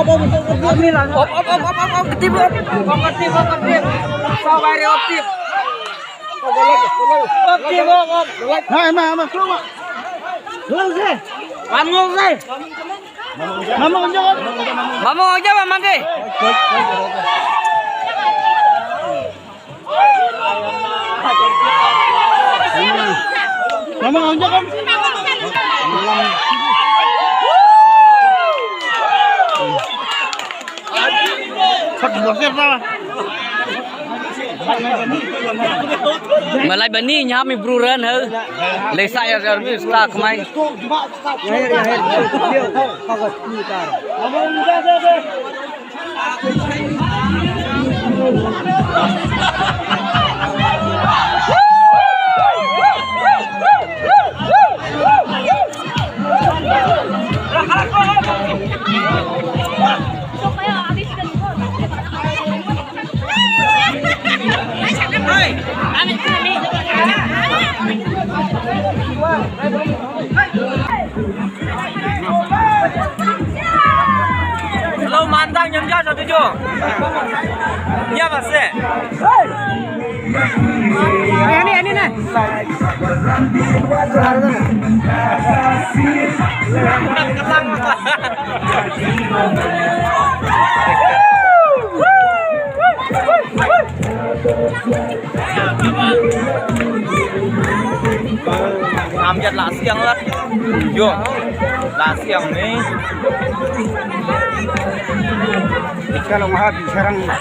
Mama aja Pak Mandi. Mama aja kan. Malay bani nya mi bruran hơ. Lấy sai ra sta kmai. Hello mantang jam 1:07. Ya Mas. Ini nih. Amjad lah siang lah. Yo. Lah siang nih. Kalau mahal sekarang ya.